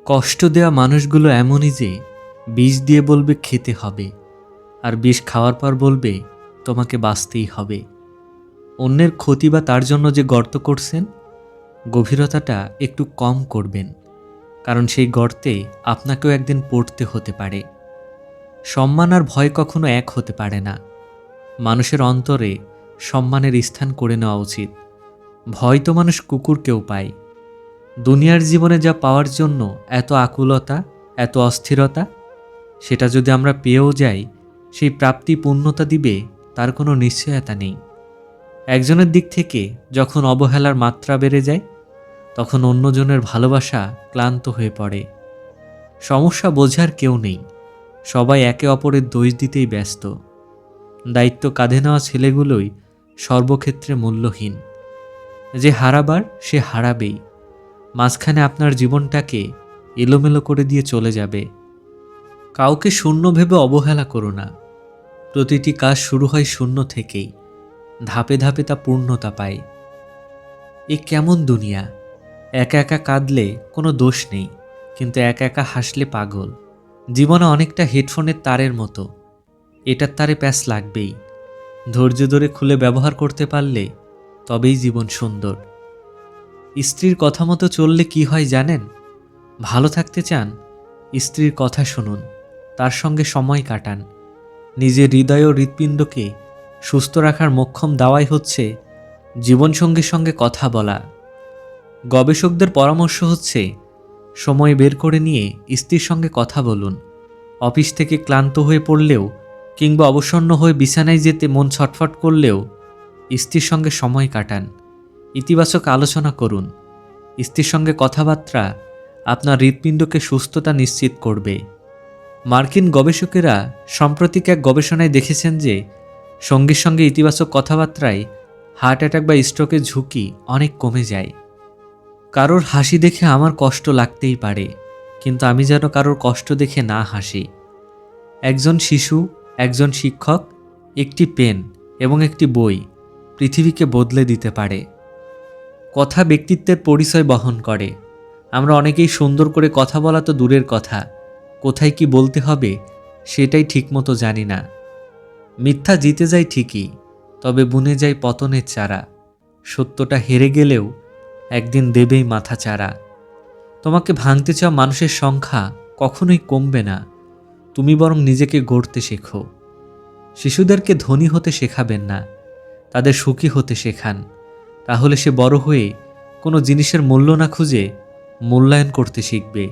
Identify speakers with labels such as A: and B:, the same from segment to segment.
A: কষ্ট দেওয়া মানুষগুলো এমনই যে বিষ দিয়ে বলবে খেতে হবে, আর বিষ খাওয়ার পর বলবে তোমাকে বাঁচতেই হবে। অন্যের ক্ষতি বা তার জন্য যে গর্ত করছেন, গভীরতাটা একটু কম করবেন, কারণ সেই গর্তে আপনাকেও একদিন পড়তে হতে পারে। সম্মান আর ভয় কখনো এক হতে পারে না। মানুষের অন্তরে সম্মানের স্থান করে নেওয়া উচিত। ভয় তো মানুষ কুকুরকেও পায়। দুনিয়ার জীবনে যা পাওয়ার জন্য এত আকুলতা, এত অস্থিরতা, সেটা যদি আমরা পেয়েও যাই, সেই প্রাপ্তি পূর্ণতা দিবে তার কোনো নিশ্চয়তা নেই। একজনের দিক থেকে যখন অবহেলার মাত্রা বেড়ে যায়, তখন অন্যজনের ভালোবাসা ক্লান্ত হয়ে পড়ে। সমস্যা বোঝার কেউ নেই, সবাই একে অপরের দোষ দিতেই ব্যস্ত। দায়িত্ব কাঁধে নেওয়া ছেলেগুলোই সর্বক্ষেত্রে মূল্যহীন। যে হারাবার সে হারাবেই, মাঝখানে আপনার জীবনটাকে এলোমেলো করে দিয়ে চলে যাবে। কাউকে শূন্য ভেবে অবহেলা করো না। প্রতিটি কাজ শুরু হয় শূন্য থেকেই, ধাপে ধাপে তা পূর্ণতা পায়। এ কেমন দুনিয়া! একা একা কাঁদলে কোনো দোষ নেই, কিন্তু একা একা হাসলে পাগল। জীবনে অনেকটা হেডফোনের তারের মতো, এটার তারে প্যাচ লাগবেই। ধৈর্য ধরে খুলে ব্যবহার করতে পারলে তবেই জীবন সুন্দর। স্ত্রীর কথা মতো চললে কি হয় জানেন? ভালো থাকতে চান? স্ত্রীর কথা শুনুন, তার সঙ্গে সময় কাটান। নিজের হৃদয় ও হৃৎপিণ্ডকে সুস্থ রাখার মোক্ষম দাওয়াই হচ্ছে জীবনসঙ্গীর সঙ্গে কথা বলা। গবেষকদের পরামর্শ হচ্ছে সময় বের করে নিয়ে স্ত্রীর সঙ্গে কথা বলুন। অফিস থেকে ক্লান্ত হয়ে পড়লেও কিংবা অবসন্ন হয়ে বিছানায় যেতে মন ছটফট করলেও স্ত্রীর সঙ্গে সময় কাটান। ইতিবাচক আলোচনা করুন। স্ত্রীর সঙ্গে কথাবার্তা আপনার হৃৎপিণ্ডকে সুস্থতা নিশ্চিত করবে। মার্কিন গবেষকেরা সাম্প্রতিক এক গবেষণায় দেখেছেন যে সঙ্গীর সঙ্গে ইতিবাচক কথাবার্তায় হার্ট অ্যাটাক বা স্ট্রোকের ঝুঁকি অনেক কমে যায়। কারোর হাসি দেখে আমার কষ্ট লাগতেই পারে, কিন্তু আমি যেন কারোর কষ্ট দেখে না হাসি। একজন শিশু, একজন শিক্ষক, একটি পেন এবং একটি বই পৃথিবীকে বদলে দিতে পারে। কথা ব্যক্তিত্বের পরিচয় বহন করে। আমরা অনেকেই সুন্দর করে কথা বলা তো দূরের কথা, কোথায় কি বলতে হবে সেটাই ঠিকমতো জানি না। মিথ্যা জিতে যায় ঠিকই, তবে বুনে যায় পতনের চারা। সত্যটা হেরে গেলেও একদিন দেবেই মাথা চারা। তোমাকে ভাঙতে চাওয়া মানুষের সংখ্যা কখনোই কমবে না, তুমি বরং নিজেকে গড়তে শেখো। শিশুদেরকে ধনী হতে শেখাবেন না, তাদের সুখী হতে শেখান। তাহলে সে বড় হয়ে কোনো জিনিসের মূল্য না খুঁজে মূল্যায়ন করতে শিখবে।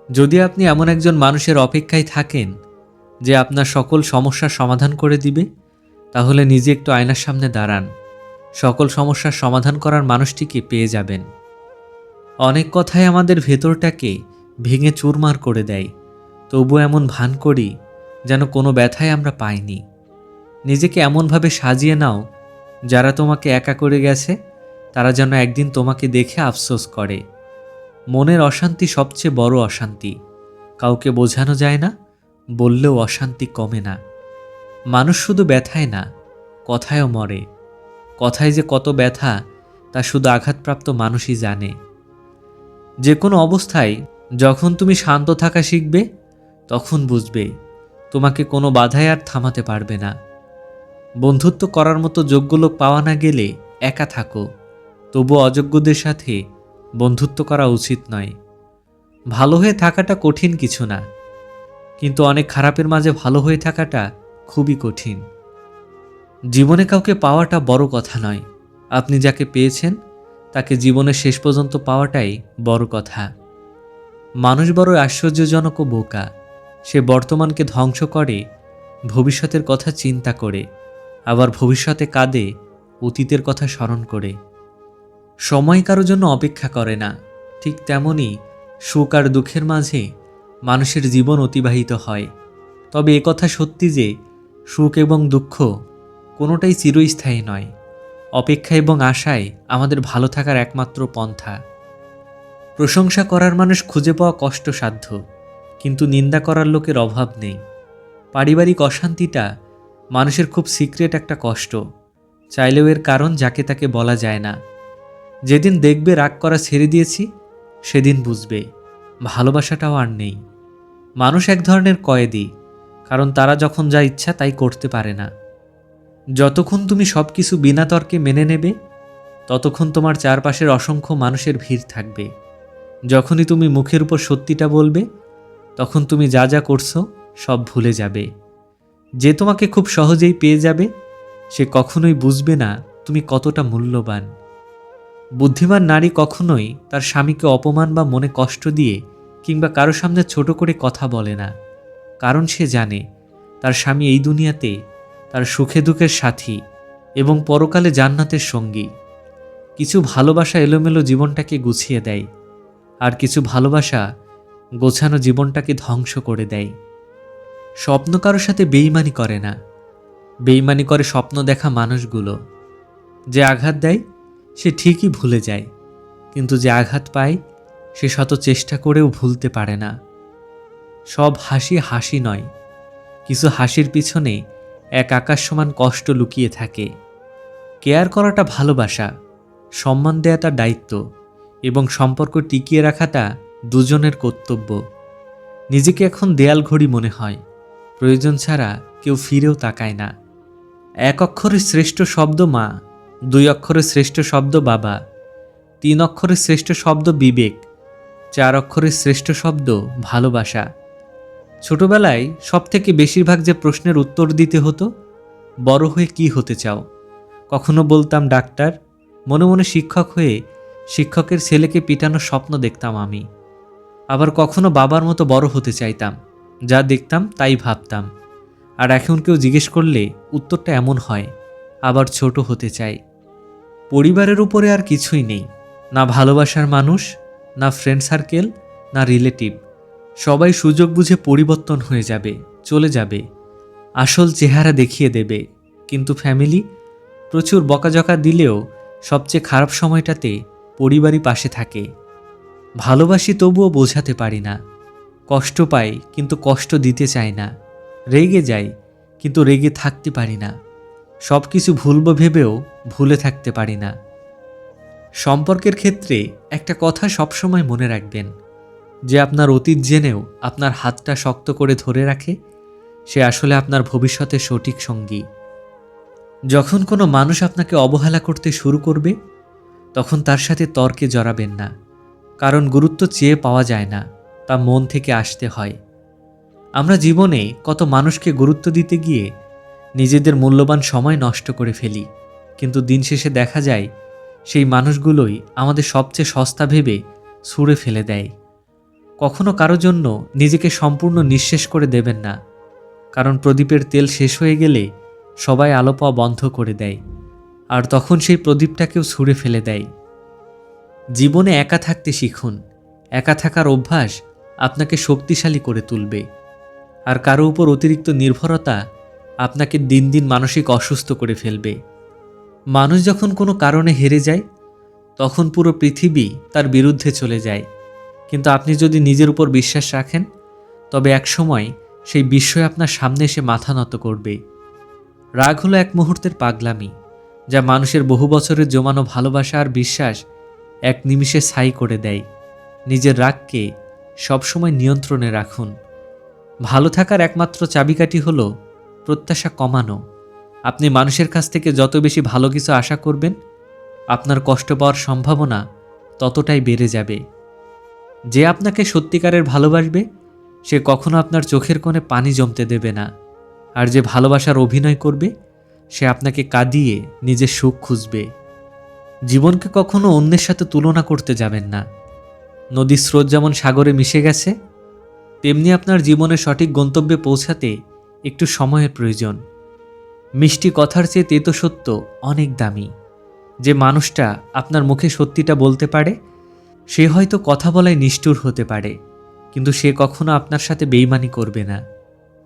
A: যদি আপনি এমন একজন মানুষের অপেক্ষায় থাকেন যে আপনার সকল সমস্যার সমাধান করে দিবে, তাহলে নিজে একটু আয়নার সামনে দাঁড়ান। সকল সমস্যার সমাধান করার মানুষটিকে পেয়ে যাবেন। অনেক কথাই আমাদের ভেতরটাকে ভেঙে চুরমার করে দেয়, তবু এমন ভান করি যেন কোনো ব্যথাই আমরা পাইনি। নিজেকে এমনভাবে সাজিয়ে নাও, যারা তোমাকে একা করে গেছে তারা যেন একদিন তোমাকে দেখে আফসোস করে। মনের অশান্তি সবচেয়ে বড় অশান্তি, কাউকে বোঝানো যায় না, বললেও অশান্তি কমে না। মানুষ শুধু ব্যথায় না, কথায়ও মরে। কথায় যে কত ব্যথা তা শুধু আঘাতপ্রাপ্ত মানুষই জানে। যে কোনো অবস্থায় যখন তুমি শান্ত থাকা শিখবে, তখন বুঝবে তোমাকে কোনো বাধাই আর থামাতে পারবে না। বন্ধুত্ব করার মতো যোগ্য লোক পাওয়া না গেলে একা থাকো, তবু অযোগ্যদের সাথে বন্ধুত্ব করা উচিত নয়। ভালো হয়ে থাকাটা কঠিন কিছু না, কিন্তু অনেক খারাপের মাঝে ভালো হয়ে থাকাটা খুবই কঠিন। জীবনে কাউকে পাওয়াটা বড় কথা নয়, আপনি যাকে পেয়েছেন তাকে জীবনের শেষ পর্যন্ত পাওয়াটাই বড় কথা। মানুষ বড় আশ্চর্যজনক ও বোকা। সে বর্তমানকে ধ্বংস করে ভবিষ্যতের কথা চিন্তা করে, আবার ভবিষ্যতে কাঁদে অতীতের কথা স্মরণ করে। সময় কারো জন্য অপেক্ষা করে না, ঠিক তেমনি সুখ আর দুঃখের মাঝে মানুষের জীবন অতিবাহিত হয়। তবে একথা সত্যি যে সুখ এবং দুঃখ কোনোটাই চিরস্থায়ী নয়। অপেক্ষা এবং আশায় আমাদের ভালো থাকার একমাত্র পন্থা। প্রশংসা করার মানুষ খুঁজে পাওয়া কষ্টসাধ্য, কিন্তু নিন্দা করার লোকের অভাব নেই। পারিবারিক অশান্তিটা মানুষের খুব সিক্রেট একটা কষ্ট, চাইলেও এর কারণ যাকে তাকে বলা যায় না। যেদিন দেখবে রাগ করা ছেড়ে দিয়েছি, সেদিন বুঝবে ভালোবাসাটাও আর নেই। মানুষ এক ধরনের কয়েদি, কারণ তারা যখন যা ইচ্ছা তাই করতে পারে না। যতক্ষণ তুমি সব কিছু বিনা তর্কে মেনে নেবে, ততক্ষণ তোমার চারপাশের অসংখ্য মানুষের ভিড় থাকবে। যখনই তুমি মুখের উপর সত্যিটা বলবে, তখন তুমি যা যা করছো সব ভুলে যাবে। যে তোমাকে খুব সহজেই পেয়ে যাবে, সে কখনোই বুঝবে না তুমি কতটা মূল্যবান। বুদ্ধিমান নারী কখনোই তার স্বামীকে অপমান বা মনে কষ্ট দিয়ে কিংবা কারো সামনে ছোট করে কথা বলে না, কারণ সে জানে তার স্বামী এই দুনিয়াতে তার সুখে দুঃখের সাথী এবং পরকালে জান্নাতের সঙ্গী। কিছু ভালোবাসা এলোমেলো জীবনটাকে গুছিয়ে দেয়, আর কিছু ভালোবাসা গোছানো জীবনটাকে ধ্বংস করে দেয়। স্বপ্ন কারোর সাথে বেইমানি করে না, বেইমানি করে স্বপ্ন দেখা মানুষগুলো। যে আঘাত দেয় সে ঠিকই ভুলে যায়, কিন্তু যে আঘাত পায় সে শত চেষ্টা করেও ভুলতে পারে না। সব হাসি হাসি নয়, কিছু হাসির পিছনে এক আকাশ সমান কষ্ট লুকিয়ে থাকে। কেয়ার করাটা ভালোবাসা, সম্মান দেয়া তার দায়িত্ব, এবং সম্পর্ক টিকিয়ে রাখাটা দুজনের কর্তব্য। নিজেকে এখন দেয়াল ঘড়ি মনে হয়, প্রয়োজন ছাড়া কেউ ফিরেও তাকায় না। এক অক্ষরের শ্রেষ্ঠ শব্দ মা, 2 অক্ষরের শ্রেষ্ঠ শব্দ বাবা, 3 অক্ষরের শ্রেষ্ঠ শব্দ বিবেক, 4 অক্ষরের শ্রেষ্ঠ শব্দ ভালোবাসা। ছোটবেলায় সবথেকে বেশিরভাগ যে প্রশ্নের উত্তর দিতে হতো, বড় হয়ে কি হতে চাও? কখনো বলতাম ডাক্তার, মনে মনে শিক্ষক হয়ে শিক্ষকের ছেলেকে পিটানোর স্বপ্ন দেখতাম আমি। আবার কখনো বাবার মতো বড় হতে চাইতাম, যা দেখতাম তাই ভাবতাম। আর এখন কেউ জিজ্ঞেস করলে উত্তরটা এমন হয়, আবার ছোট হতে চাই। পরিবারের উপরে আর কিছুই নেই, না ভালোবাসার মানুষ, না ফ্রেন্ড সার্কেল, না রিলেটিভ। সবাই সুযোগ বুঝে পরিবর্তন হয়ে যাবে, চলে যাবে, আসল চেহারা দেখিয়ে দেবে। কিন্তু ফ্যামিলি প্রচুর বকাঝকা দিলেও সবচেয়ে খারাপ সময়টাতে পরিবারই পাশে থাকে। ভালোবাসি তবুও বোঝাতে পারি না, কষ্ট পাই কিন্তু কষ্ট দিতে চাই না, রেগে যাই কিন্তু রেগে থাকতে পারি না, সব কিছু ভুলব ভেবেও ভুলে থাকতে পারি না। সম্পর্কের ক্ষেত্রে একটা কথা সবসময় মনে রাখবেন, যে আপনার অতীত জেনেও আপনার হাতটা শক্ত করে ধরে রাখে, সে আসলে আপনার ভবিষ্যতের সঠিক সঙ্গী। যখন কোনো মানুষ আপনাকে অবহেলা করতে শুরু করবে, তখন তার সাথে তর্কে জড়াবেন না, কারণ গুরুত্ব চেয়ে পাওয়া যায় না, তা মন থেকে আসতে হয়। আমরা জীবনে কত মানুষকে গুরুত্ব দিতে গিয়ে নিজেদের মূল্যবান সময় নষ্ট করে ফেলি, কিন্তু দিন শেষে দেখা যায় সেই মানুষগুলোই আমাদের সবচেয়ে সস্তা ভেবে ছুঁড়ে ফেলে দেয়। কখনো কারো জন্য নিজেকে সম্পূর্ণ নিঃশেষ করে দেবেন না, কারণ প্রদীপের তেল শেষ হয়ে গেলে সবাই আলো পাওয়া বন্ধ করে দেয়, আর তখন সেই প্রদীপটাকেও ছুঁড়ে ফেলে দেয়। জীবনে একা থাকতে শিখুন, একা থাকার অভ্যাস আপনাকে শক্তিশালী করে তুলবে। আর কারো উপর অতিরিক্ত নির্ভরতা আপনাকে দিন দিন মানসিক অসুস্থ করে ফেলবে। মানুষ যখন কোনো কারণে হেরে যায়, তখন পুরো পৃথিবী তার বিরুদ্ধে চলে যায়, কিন্তু আপনি যদি নিজের উপর বিশ্বাস রাখেন, তবে একসময় সেই বিস্ময় আপনার সামনে এসে মাথা নত করবে। রাগ হলো এক মুহূর্তের পাগলামি, যা মানুষের বহু বছরের জমানো ভালোবাসা আর বিশ্বাস এক নিমিষে ছাই করে দেয়। নিজের রাগকে সবসময় নিয়ন্ত্রণে রাখুন। ভালো থাকার একমাত্র চাবিকাঠি হলো প্রত্যাশা কমানো। আপনি মানুষের কাছ থেকে যত বেশি ভালো কিছু আশা করবেন, আপনার কষ্ট পাওয়ার সম্ভাবনা ততটাই বেড়ে যাবে। যে আপনাকে সত্যিকারের ভালোবাসবে, সে কখনো আপনার চোখের কোণে পানি জমতে দেবে না। আর যে ভালোবাসার অভিনয় করবে, সে আপনাকে কাঁদিয়ে নিজের সুখ খুঁজবে। জীবনকে কখনো অন্যের সাথে তুলনা করতে যাবেন না। নদীর স্রোত যেমন সাগরে মিশে গেছে, তেমনি আপনার জীবনের সঠিক গন্তব্যে পৌঁছাতে একটু সময়ের প্রয়োজন। মিষ্টি কথার চেয়ে তেতো সত্য অনেক দামি। যে মানুষটা আপনার মুখে সত্যিটা বলতে পারে, সে হয়তো কথা বলায় নিষ্ঠুর হতে পারে, কিন্তু সে কখনো আপনার সাথে বেইমানি করবে না।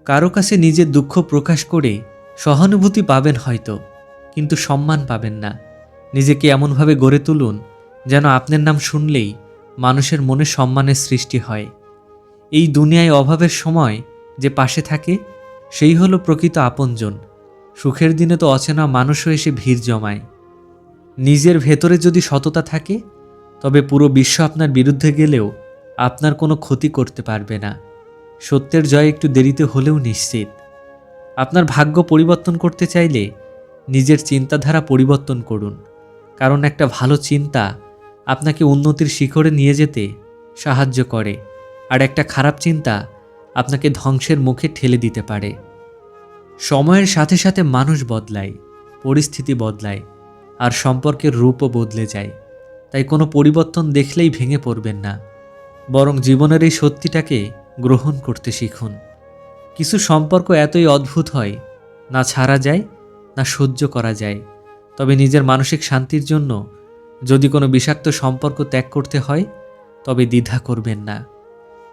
A: কারো কাছে নিজের দুঃখ প্রকাশ করে সহানুভূতি পাবেন হয়তো, কিন্তু সম্মান পাবেন না। নিজেকে এমনভাবে গড়ে তুলুন যেন আপনার নাম শুনলেই মানুষের মনে সম্মানের সৃষ্টি হয়। এই দুনিয়ায় অভাবের সময় যে পাশে থাকে, সেই হলো প্রকৃত আপনজন। সুখের দিনে তো অচেনা মানুষও এসে ভিড় জমায়। নিজের ভেতরে যদি সততা থাকে, তবে পুরো বিশ্ব আপনার বিরুদ্ধে গেলেও আপনার কোনো ক্ষতি করতে পারবে না। সত্যের জয় একটু দেরিতে হলেও নিশ্চিত। আপনার ভাগ্য পরিবর্তন করতে চাইলে নিজের চিন্তাধারা পরিবর্তন করুন, কারণ একটা ভালো চিন্তা আপনাকে উন্নতির শিখরে নিয়ে যেতে সাহায্য করে, আর একটা খারাপ চিন্তা আপনাকে ধ্বংসের মুখে ঠেলে দিতে পারে। সময়ের সাথে সাথে মানুষ বদলায়, পরিস্থিতি বদলায়, আর সম্পর্কের রূপও বদলে যায়। তাই কোনো পরিবর্তন দেখলেই ভেঙে পড়বেন না, বরং জীবনের এই সত্যিটাকে গ্রহণ করতে শিখুন। কিছু সম্পর্ক এতই অদ্ভুত হয়, না ছাড়া যায় না সহ্য করা যায়। তবে নিজের মানসিক শান্তির জন্য যদি কোনো বিষাক্ত সম্পর্ক ত্যাগ করতে হয়, তবে দ্বিধা করবেন না।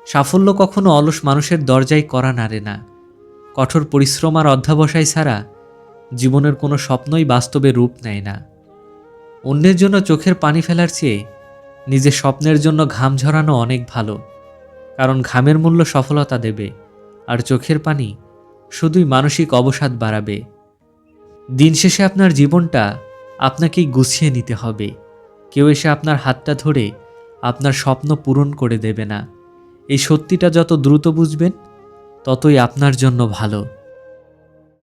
A: সাফল্য কখনো অলস মানুষের দরজায় কড়া নাড়ে না। কঠোর পরিশ্রম আর অধ্যবসায় ছাড়া জীবনের কোনো স্বপ্নই বাস্তবে রূপ নেয় না। অন্যের জন্য চোখের পানি ফেলার চেয়ে নিজের স্বপ্নের জন্য ঘাম ঝরানো অনেক ভালো, কারণ ঘামের মূল্য সফলতা দেবে, আর চোখের পানি শুধুই মানসিক অবসাদ বাড়াবে। দিন শেষে আপনার জীবনটা আপনাকেই গুছিয়ে নিতে হবে। কেউ এসে আপনার হাতটা ধরে আপনার স্বপ্ন পূরণ করে দেবে না। এই সত্যিটা যত দ্রুত বুঝবেন, ততই আপনার জন্য ভালো।